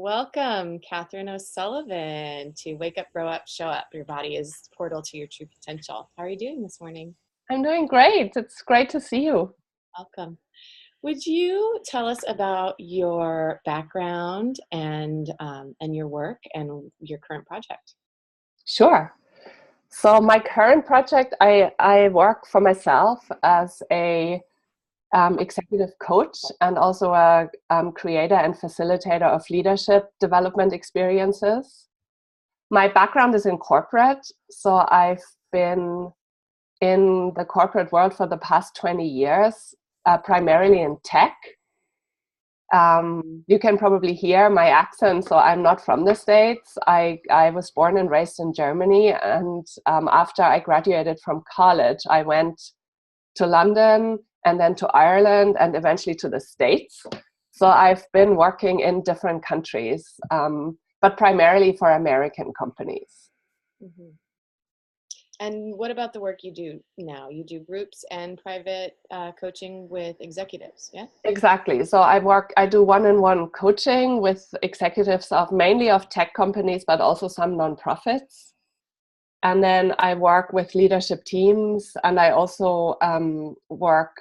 Welcome, Kathrin O'Sullivan, to Wake Up, Grow Up, Show Up. Your body is portal to your true potential. How are you doing this morning? I'm doing great. It's great to see you. Welcome. Would you tell us about your background and your work and your current project? Sure. So my current project, I work for myself as a executive coach and also a creator and facilitator of leadership development experiences. My background is in corporate, so I've been in the corporate world for the past 20 years, primarily in tech. You can probably hear my accent, so I'm not from the States. I was born and raised in Germany, and after I graduated from college, I went to London and then to Ireland and eventually to the States. So I've been working in different countries, but primarily for American companies. Mm-hmm. And what about the work you do now? You do groups and private coaching with executives, yeah? Exactly. So I do one-on-one coaching with executives mainly of tech companies, but also some nonprofits. And then I work with leadership teams, and I also work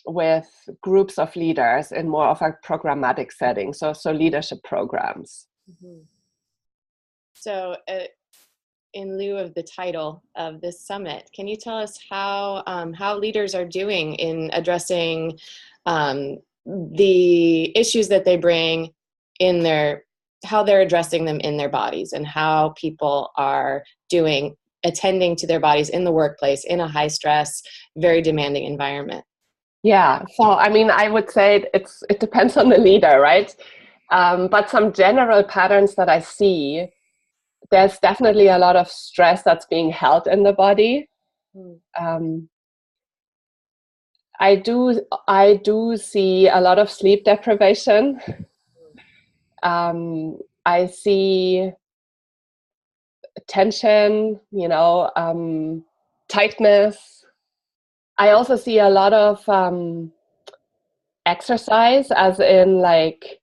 with groups of leaders in more of a programmatic setting, so leadership programs. Mm-hmm. So in lieu of the title of this summit, can you tell us how leaders are doing in addressing the issues that they bring in how they're addressing them in their bodies, and how people are attending to their bodies in the workplace in a high stress, very demanding environment? Yeah, so I mean, I would say it depends on the leader, right? But some general patterns that I see, there's definitely a lot of stress that's being held in the body. I do see a lot of sleep deprivation. I see tension, tightness. I also see a lot of exercise, as in like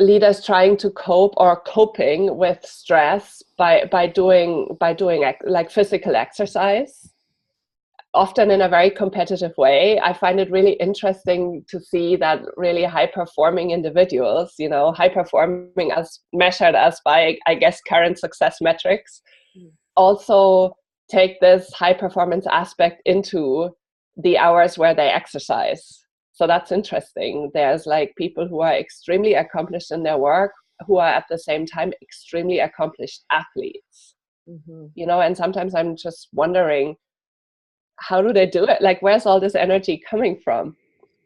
leaders trying to cope or coping with stress by doing like physical exercise, often in a very competitive way. I find it really interesting to see that really high-performing individuals, high-performing as measured as by, I guess, current success metrics, also take this high-performance aspect into the hours where they exercise. So that's interesting. There's like people who are extremely accomplished in their work, who are at the same time extremely accomplished athletes. And sometimes I'm just wondering, how do they do it? Like, where's all this energy coming from?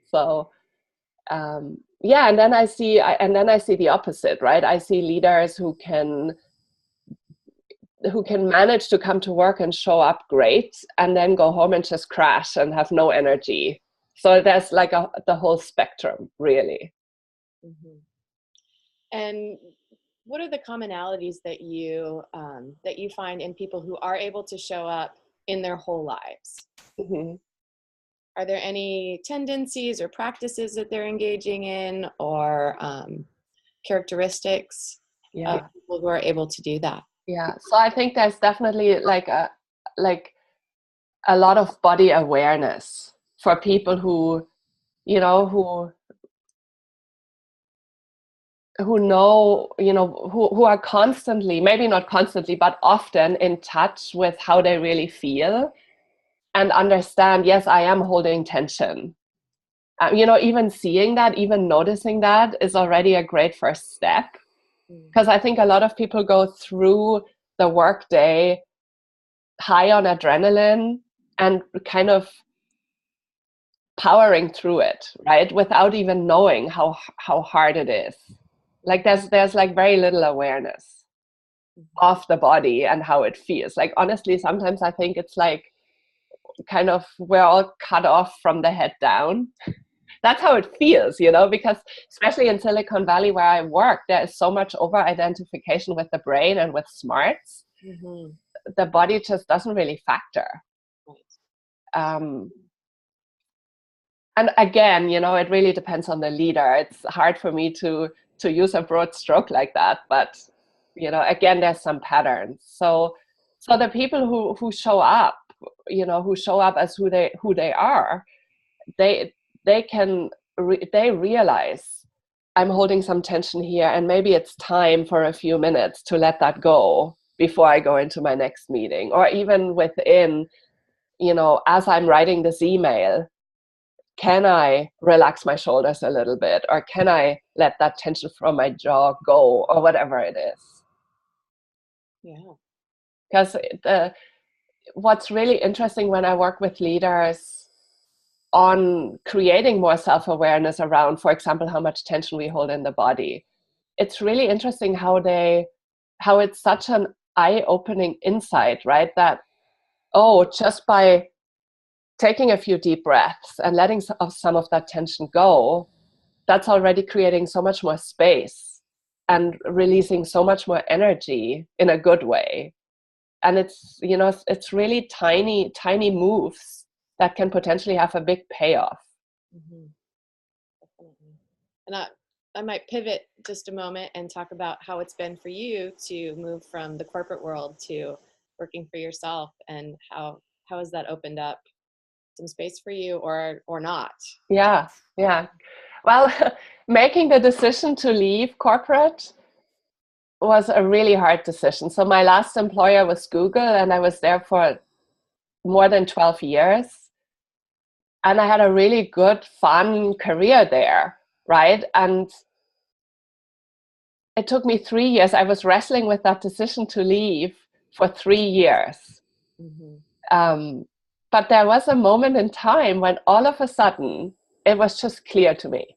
So yeah, and then I see the opposite, right? I see leaders who can manage to come to work and show up great, and then go home and just crash and have no energy. So there's like the whole spectrum, really. And what are the commonalities that you find in people who are able to show up in their whole lives? Are there any tendencies or practices that they're engaging in, or characteristics of people who are able to do that? Yeah, so I think there's definitely like a lot of body awareness for people who know, who are constantly, maybe not constantly, but often in touch with how they really feel, and understand, yes, I am holding tension. Even seeing that, even noticing that is already a great first step. Because I think a lot of people go through the workday high on adrenaline and kind of powering through it, right? Without even knowing how hard it is. Like there's like very little awareness of the body and how it feels. Like, honestly, sometimes I think it's like kind of we're all cut off from the head down. That's how it feels, because especially in Silicon Valley where I work, there is so much over-identification with the brain and with smarts. The body just doesn't really factor. And again, it really depends on the leader. It's hard for me to to use a broad stroke like that, but again, there's some patterns. So the people who show up, who show up as who they are, they realize, I'm holding some tension here, and maybe it's time for a few minutes to let that go before I go into my next meeting. Or even within, as I'm writing this email, can I relax my shoulders a little bit, or can I let that tension from my jaw go, or whatever it is. Yeah. Because what's really interesting when I work with leaders on creating more self-awareness around, for example, how much tension we hold in the body, it's really interesting how it's such an eye-opening insight, right? That, just by taking a few deep breaths and letting some of that tension go, that's already creating so much more space and releasing so much more energy in a good way. And it's really tiny moves that can potentially have a big payoff. Mm-hmm. Definitely. And I might pivot just a moment and talk about how it's been for you to move from the corporate world to working for yourself, and how has that opened up some space for you, or not? Yeah. Well, making the decision to leave corporate was a really hard decision. So my last employer was Google, and I was there for more than 12 years. And I had a really good, fun career there, right? And it took me 3 years. I was wrestling with that decision to leave for 3 years. Mm-hmm. But there was a moment in time when all of a sudden it was just clear to me.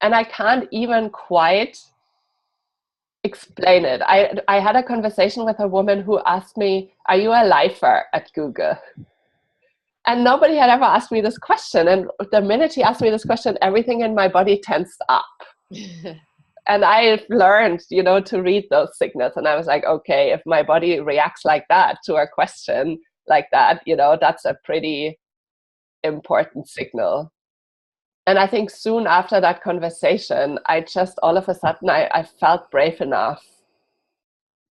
And I can't even quite explain it. I had a conversation with a woman who asked me, "Are you a lifer at Google?" And nobody had ever asked me this question. And the minute she asked me this question, everything in my body tensed up. And I learned, to read those signals. And I was like, okay, if my body reacts like that to a question like that, that's a pretty important signal. And I think soon after that conversation, I just all of a sudden, I felt brave enough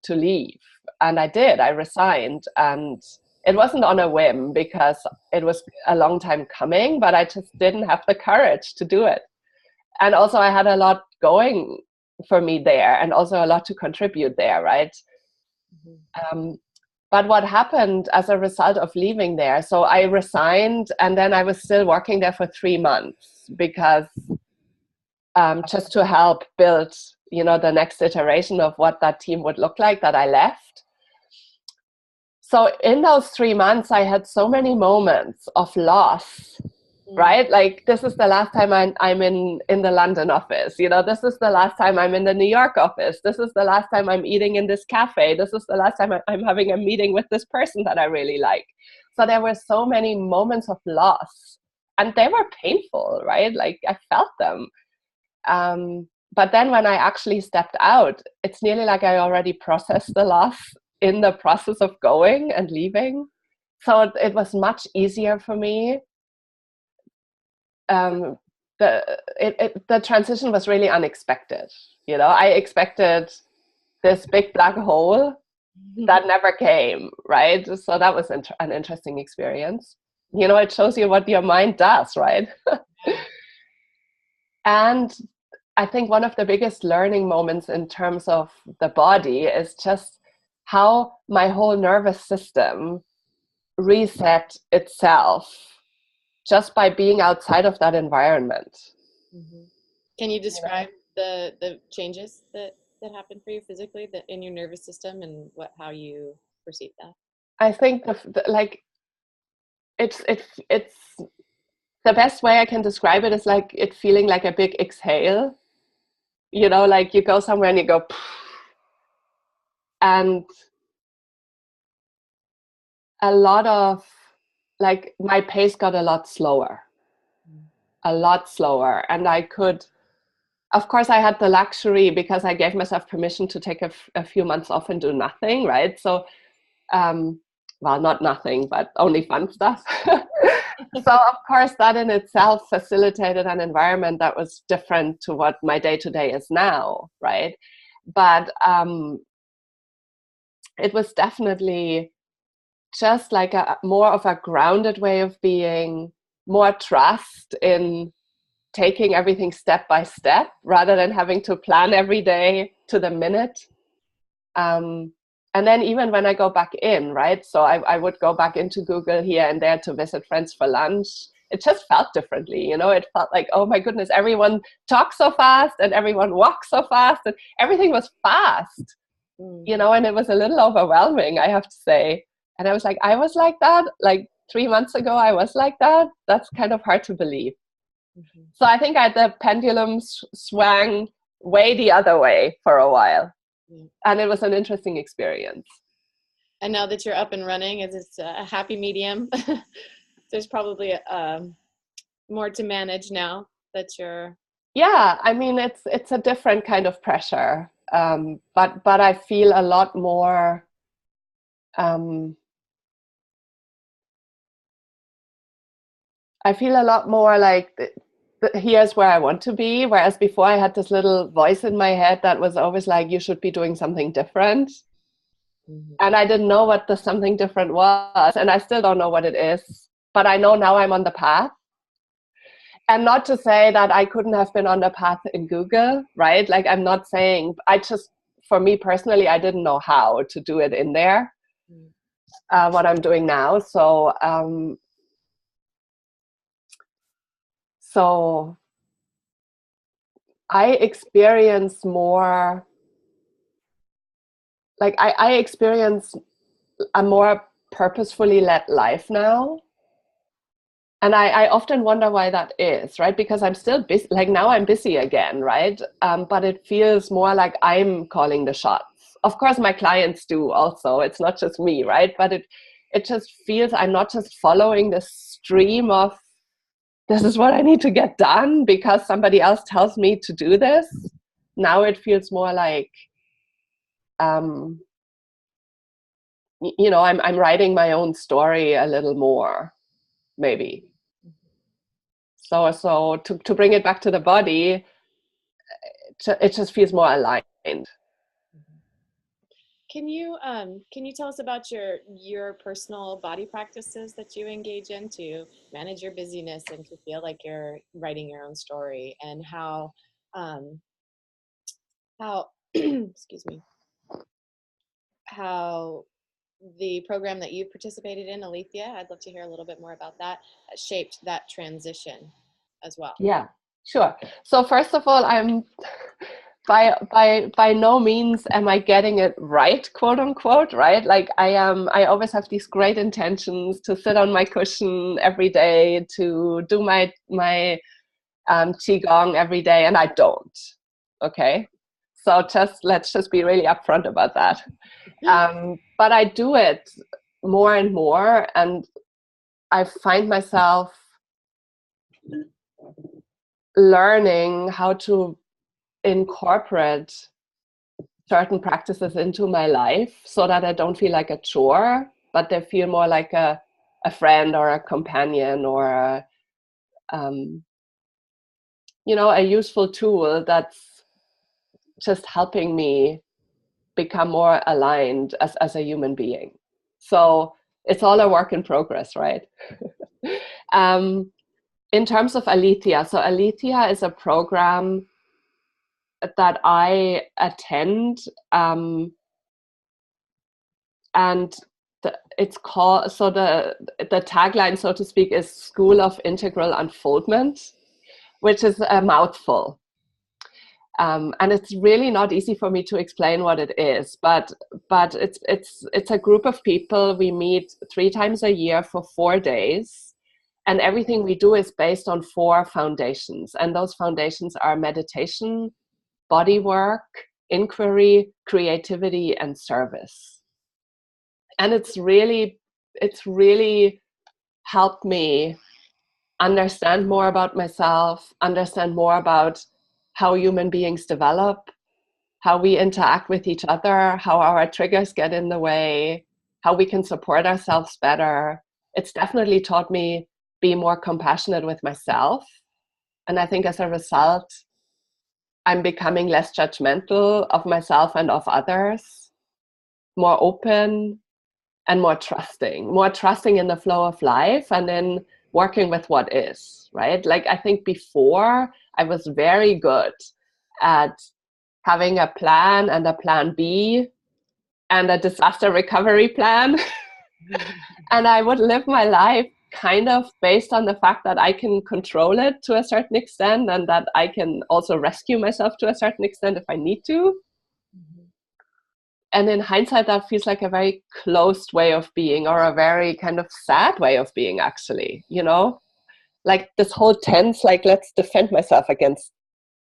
to leave. And I did. I resigned. And it wasn't on a whim, because it was a long time coming, but I just didn't have the courage to do it. And also I had a lot going for me there, and also a lot to contribute there, right? Mm-hmm. But what happened as a result of leaving there, so I resigned, and then I was still working there for 3 months, because just to help build, the next iteration of what that team would look like that I left. So in those 3 months, I had so many moments of loss, right? Like, this is the last time I'm in the London office. This is the last time I'm in the New York office. This is the last time I'm eating in this cafe. This is the last time I'm having a meeting with this person that I really like. So there were so many moments of loss, and they were painful, right? Like, I felt them. But then when I actually stepped out, it's nearly like I already processed the loss in the process of going and leaving. So it was much easier for me. The transition was really unexpected. I expected this big black hole that never came, right? So that was an interesting experience. It shows you what your mind does, right? And I think one of the biggest learning moments in terms of the body is just how my whole nervous system reset itself just by being outside of that environment. Mm-hmm. Can you describe the changes that happened for you physically, that in your nervous system, and how you perceive that? I think it's the best way I can describe it is like it feeling like a big exhale. Like you go somewhere and you go, and a lot of, like, my pace got a lot slower. And I could, of course, I had the luxury, because I gave myself permission to take a few months off and do nothing, right? So well, not nothing, but only fun stuff. So of course that in itself facilitated an environment that was different to what my day-to-day is now, right? But it was definitely just like a more of a grounded way of being, more trust in taking everything step by step rather than having to plan every day to the minute. And then even when I go back in, right? So I would go back into Google here and there to visit friends for lunch. It just felt differently, you know, it felt like, oh my goodness, everyone talks so fast and everyone walks so fast and everything was fast, you know, and it was a little overwhelming, I have to say. And I was like that, like 3 months ago, I was like that. That's kind of hard to believe. Mm-hmm. So I think the pendulum swung way the other way for a while. And it was an interesting experience. And now that you're up and running, is it a happy medium? There's probably more to manage now that you're... Yeah, I mean, it's a different kind of pressure, but I feel a lot more like here's where I want to be, whereas before I had this little voice in my head that was always like, you should be doing something different. Mm-hmm. And I didn't know what the something different was, and I still don't know what it is, but I know now I'm on the path. And not to say that I couldn't have been on the path in Google, right? Like, I'm not saying, for me personally, I didn't know how to do it in there, what I'm doing now. So I experience more, like I experience a more purposefully led life now. And I often wonder why that is, right? Because I'm still busy, like now I'm busy again, right? But it feels more like I'm calling the shots. Of course, my clients do also. It's not just me, right? But it just feels I'm not just following the stream of, this is what I need to get done because somebody else tells me to do this. Now it feels more like, you know, I'm writing my own story a little more, maybe. So to bring it back to the body, it just feels more aligned. Can you tell us about your personal body practices that you engage in to manage your busyness and to feel like you're writing your own story, and how excuse me, how the program that you participated in, Alethea, I'd love to hear a little bit more about that, shaped that transition as well. Yeah, sure. So first of all, I'm by no means am I getting it right, quote unquote, right? Like I always have these great intentions to sit on my cushion every day, to do my qigong every day, and I don't. Okay, so let's just be really upfront about that. But I do it more and more, and I find myself learning how to incorporate certain practices into my life so that I don't feel like a chore, but they feel more like a friend or a companion or you know, a useful tool that's just helping me become more aligned as a human being. So it's all a work in progress, right? In terms of Alethea, so Alethea is a program that I attend, and it's called, so the tagline, so to speak, is School of Integral Unfoldment, which is a mouthful. And it's really not easy for me to explain what it is, but it's a group of people. We meet 3 times a year for 4 days, and everything we do is based on 4 foundations, and those foundations are meditation, body work, inquiry, creativity, and service. And it's really helped me understand more about myself, understand more about how human beings develop, how we interact with each other, how our triggers get in the way, how we can support ourselves better. It's definitely taught me be more compassionate with myself. And I think as a result, I'm becoming less judgmental of myself and of others, more open and more trusting in the flow of life and in working with what is, right? Like I think before I was very good at having a plan and a plan B and a disaster recovery plan. And I would live my life kind of based on the fact that I can control it to a certain extent and that I can also rescue myself to a certain extent if I need to. And in hindsight, that feels like a very closed way of being, or a very kind of sad way of being, actually, you know? Like this whole tense, like, let's defend myself against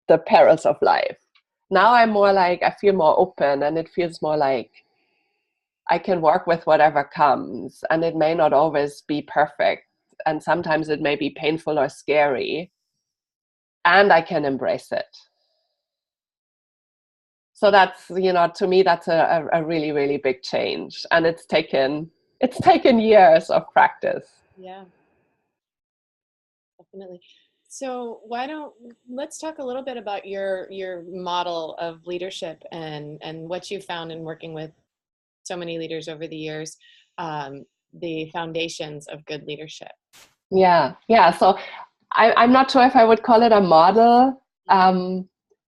the perils of life. Now I'm more like, I feel more open, and it feels more like I can work with whatever comes, and it may not always be perfect. And sometimes it may be painful or scary, and I can embrace it. So that's, you know, to me, that's a really, really big change. And it's taken years of practice. Yeah, definitely. So let's talk a little bit about your model of leadership and what you found in working with so many leaders over the years, the foundations of good leadership. Yeah. So I'm not sure if I would call it a model,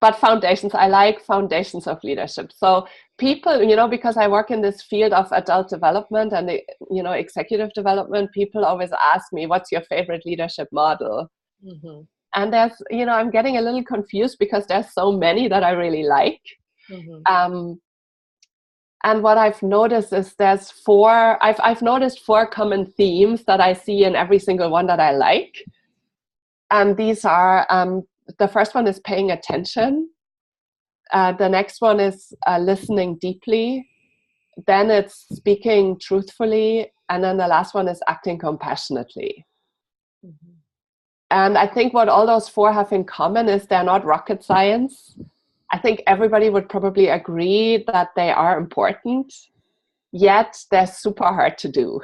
but foundations. I like foundations of leadership. So people, you know, because I work in this field of adult development and, you know, executive development, people always ask me, what's your favorite leadership model? Mm-hmm. And there's, you know, I'm getting a little confused because there's so many that I really like. Mm-hmm. And what I've noticed is I've noticed 4 common themes that I see in every single one that I like. And these are, the first one is paying attention. The next one is listening deeply. Then it's speaking truthfully. And then the last one is acting compassionately. Mm-hmm. And I think what all those 4 have in common is they're not rocket science. I think everybody would probably agree that they are important. Yet they're super hard to do,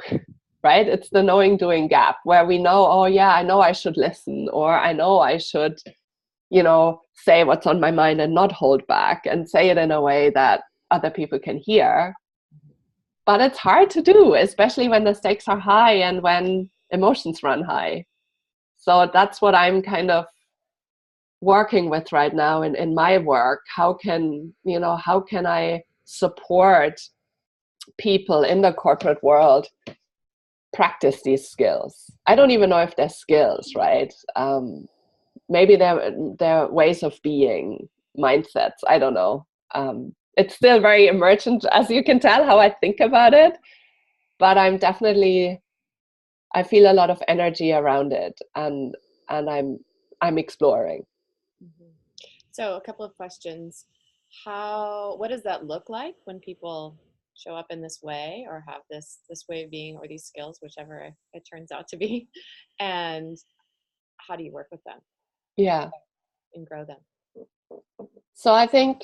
right? It's the knowing doing gap where we know, oh yeah, I know I should listen, or I know I should, you know, say what's on my mind and not hold back and say it in a way that other people can hear. But it's hard to do, especially when the stakes are high and when emotions run high. So that's what I'm kind of working with right now in my work. How can I support people in the corporate world practice these skills? I don't even know if they're skills, right? Maybe they're ways of being, mindsets. I don't know. It's still very emergent, as you can tell, how I think about it. But I feel a lot of energy around it, and I'm exploring. Mm-hmm. So a couple of questions. What does that look like when people show up in this way or have this way of being or these skills, whichever it turns out to be? And how do you work with them? Yeah. And grow them? So I think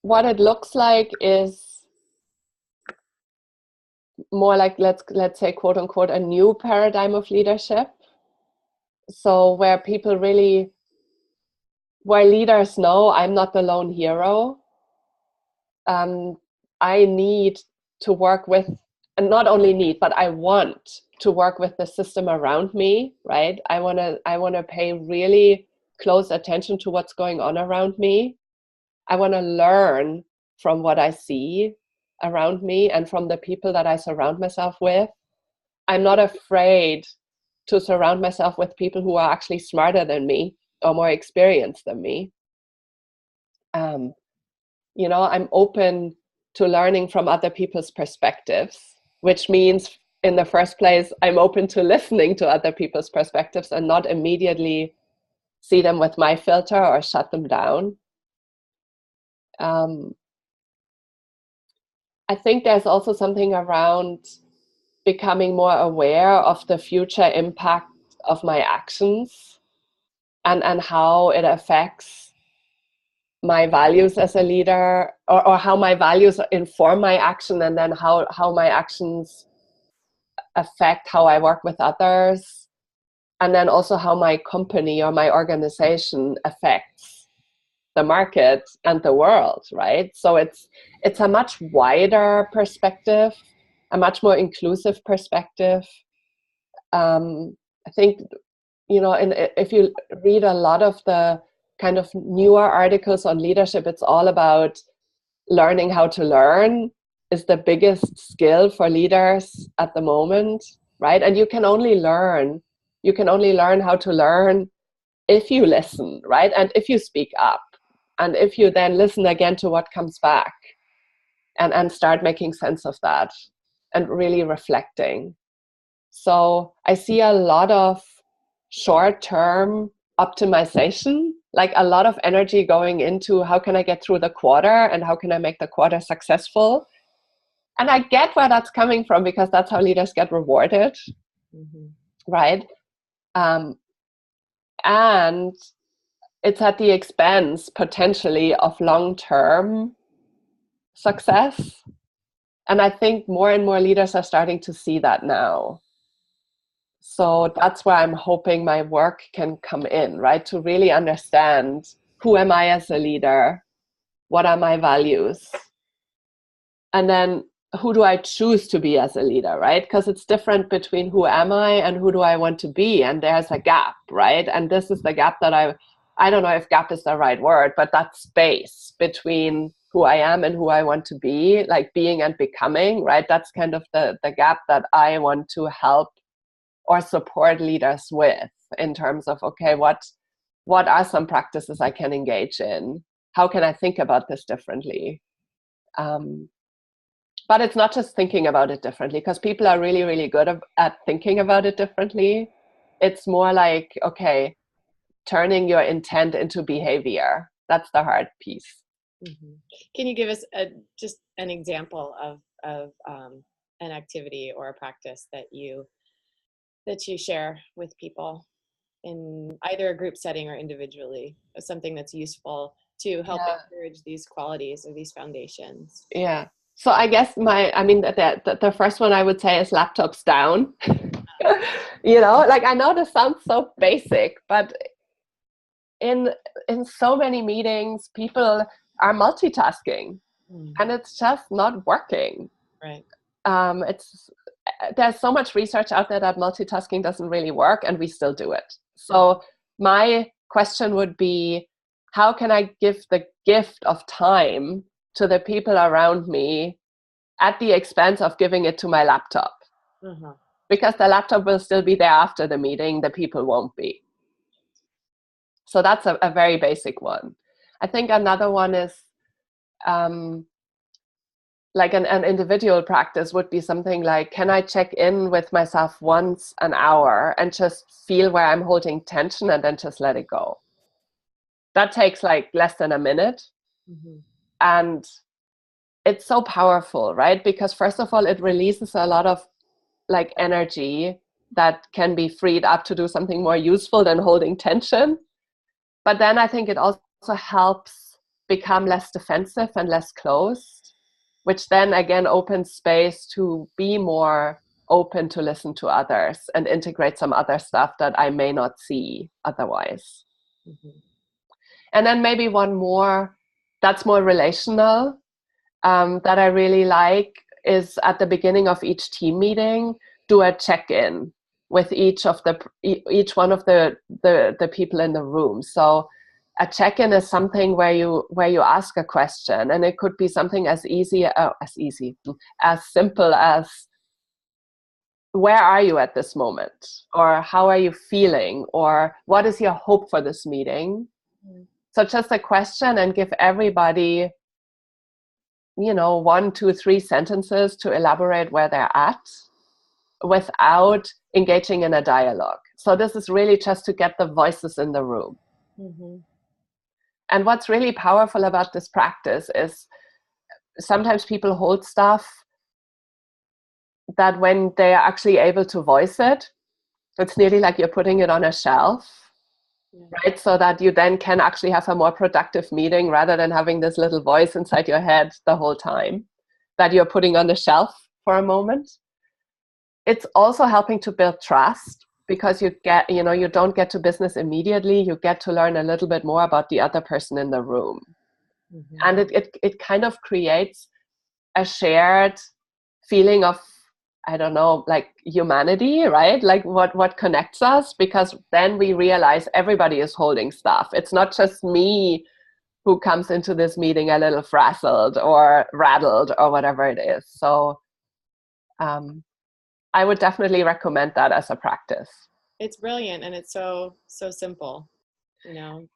what it looks like is more like, let's say, quote unquote, a new paradigm of leadership. So where leaders know I'm not the lone hero. I need to work with, and not only need, but I want to work with the system around me, right? I want to pay really close attention to what's going on around me. I want to learn from what I see around me and from the people that I surround myself with. I'm not afraid to surround myself with people who are actually smarter than me or more experienced than me. You know, I'm open to learning from other people's perspectives, which means in the first place, I'm open to listening to other people's perspectives and not immediately see them with my filter or shut them down. I think there's also something around becoming more aware of the future impact of my actions and how it affects my values as a leader, or how my values inform my action, and then how my actions affect how I work with others, and then also how my company or my organization affects the market and the world, right? So it's a much wider perspective, a much more inclusive perspective. I think, if you read a lot of the kind of newer articles on leadership, it's all about learning how to learn is the biggest skill for leaders at the moment, right? And you can only learn how to learn if you listen, right? And if you speak up, and if you then listen again to what comes back, and start making sense of that and really reflecting. So I see a lot of short-term optimization, like a lot of energy going into how can I get through the quarter and how can I make the quarter successful. And I get where that's coming from, because that's how leaders get rewarded, right? And it's at the expense potentially of long-term success. And I think more and more leaders are starting to see that now. So that's where I'm hoping my work can come in, right? To really understand, who am I as a leader? What are my values? And then who do I choose to be as a leader, right? Because it's different between who am I and who do I want to be. And there's a gap, right? And this is the gap that I don't know if gap is the right word, but that space between who I am and who I want to be, like being and becoming, right? That's kind of the gap that I want to help or support leaders with, in terms of, okay, what are some practices I can engage in? How can I think about this differently? But it's not just thinking about it differently, because people are really, really good at thinking about it differently. It's more like, okay, turning your intent into behavior. That's the hard piece. Mm-hmm. Can you give us just an example of an activity or a practice that you share with people in either a group setting or individually, of something that's useful to help encourage these qualities or these foundations? Yeah. So I guess the first one I would say is laptops down. Like, I know this sounds so basic, but in so many meetings, people are multitasking, and it's just not working. Right. There's so much research out there that multitasking doesn't really work, and we still do it. So my question would be, how can I give the gift of time to the people around me at the expense of giving it to my laptop? Because the laptop will still be there after the meeting, the people won't be. So that's a very basic one. I think another one is like an individual practice would be something like, can I check in with myself once an hour and just feel where I'm holding tension, and then just let it go? That takes like less than a minute. And it's so powerful, right? Because first of all, it releases a lot of like energy that can be freed up to do something more useful than holding tension. But then I think it also helps become less defensive and less closed, which then again opens space to be more open to listen to others and integrate some other stuff that I may not see otherwise. And then maybe one more that's more relational, that I really like, is at the beginning of each team meeting, do a check-in with each one of the people in the room. So a check-in is something where you ask a question, and it could be something as simple as, where are you at this moment? Or how are you feeling? Or what is your hope for this meeting? So just a question, and give everybody 1, 2, 3 sentences to elaborate where they're at, without engaging in a dialogue. So this is really just to get the voices in the room. And what's really powerful about this practice is sometimes people hold stuff that when they are actually able to voice it, it's nearly like you're putting it on a shelf. Yeah. right? So that you then can actually have a more productive meeting rather than having this little voice inside your head the whole time that you're putting on the shelf for a moment. It's also helping to build trust because you get, you don't get to business immediately. You get to learn a little bit more about the other person in the room. Mm-hmm. And it kind of creates a shared feeling of, I don't know, like humanity, right? Like what connects us, because then we realize everybody is holding stuff. It's not just me who comes into this meeting a little frazzled or rattled or whatever it is. So I would definitely recommend that as a practice. It's brilliant, and it's so simple,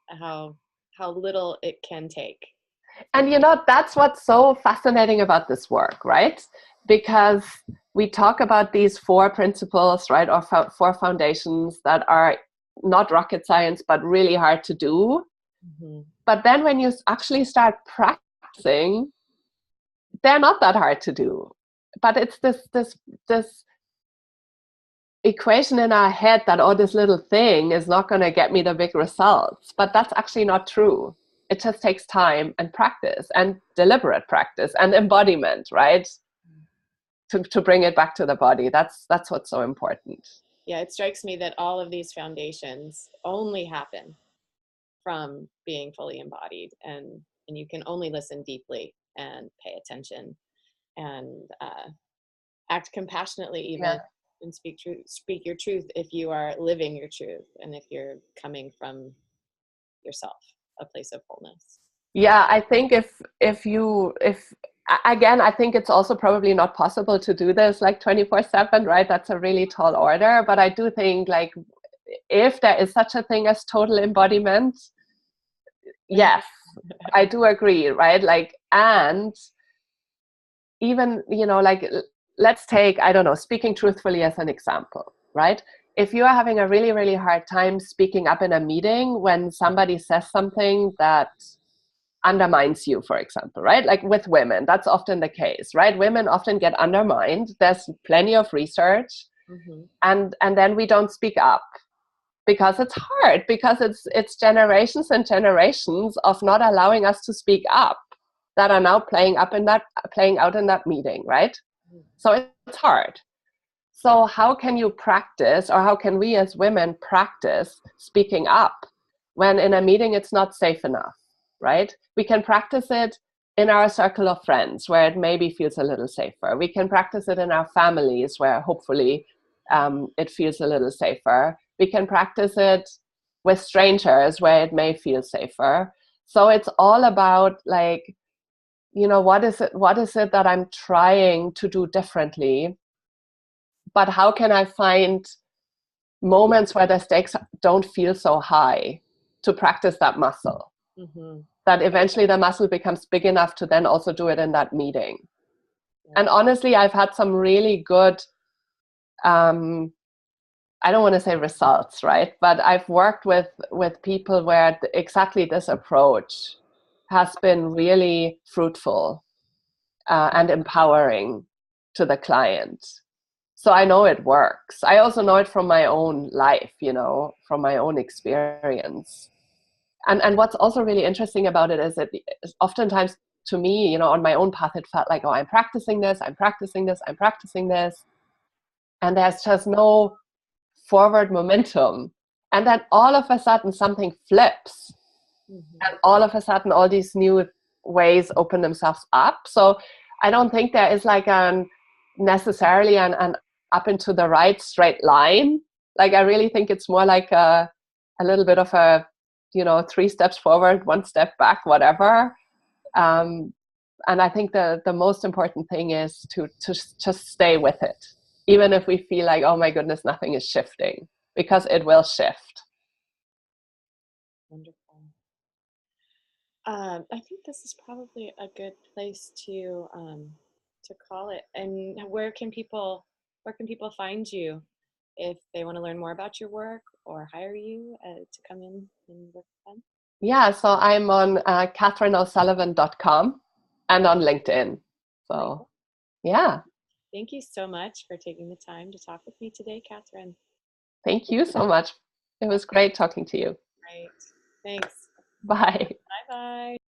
how little it can take. And that's what's so fascinating about this work, right? Because we talk about these 4 principles, right, or 4 foundations that are not rocket science, but really hard to do. Mm-hmm. But then when you actually start practicing, they're not that hard to do. But it's this equation in our head that, oh, this little thing is not going to get me the big results. But that's actually not true. It just takes time and practice and deliberate practice and embodiment, right? To bring it back to the body. That's what's so important. Yeah, it strikes me that all of these foundations only happen from being fully embodied, and you can only listen deeply and pay attention and act compassionately, even, yeah, and speak your truth if you are living your truth and if you're coming from yourself, a place of wholeness. Yeah, I think if again, I think it's also probably not possible to do this like 24/7, right? That's a really tall order. But I do think, like, if there is such a thing as total embodiment, yes, I do agree, right? Like, and even, like, let's take, I don't know, speaking truthfully as an example, right? If you are having a really, really hard time speaking up in a meeting when somebody says something that undermines you, for example, right? Like with women, that's often the case, right? Women often get undermined. There's plenty of research, mm-hmm. and then we don't speak up because it's hard, because it's generations and generations of not allowing us to speak up that are now playing out in that meeting, right? Mm-hmm. So it's hard. So how can you practice, or how can we as women practice speaking up when in a meeting it's not safe enough? Right? We can practice it in our circle of friends where it maybe feels a little safer. We can practice it in our families where hopefully it feels a little safer. We can practice it with strangers where it may feel safer. So it's all about, like, what is it that I'm trying to do differently? But how can I find moments where the stakes don't feel so high to practice that muscle? Mm-hmm. That eventually the muscle becomes big enough to then also do it in that meeting. Yeah. And honestly, I've had some really good, I don't want to say results, right? But I've worked with people where exactly this approach has been really fruitful and empowering to the client. So I know it works. I also know it from my own life, from my own experience. And what's also really interesting about it is that oftentimes to me, on my own path, it felt like, oh, I'm practicing this. And there's just no forward momentum. And then all of a sudden something flips. Mm-hmm. And all of a sudden all these new ways open themselves up. So I don't think there is like necessarily an up into the right straight line. Like, I really think it's more like a little bit of a, 3 steps forward, 1 step back, whatever. And I think the most important thing is to just stay with it, even if we feel like, oh my goodness, nothing is shifting, because it will shift. Wonderful. I think this is probably a good place to call it. And where can people find you if they want to learn more about your work or hire you to come in and work with them? Yeah, so I'm on KathrinoSullivan.com and on LinkedIn. So, yeah. Thank you so much for taking the time to talk with me today, Kathrin. Thank you so much. It was great talking to you. Right. Thanks. Bye. Bye-bye.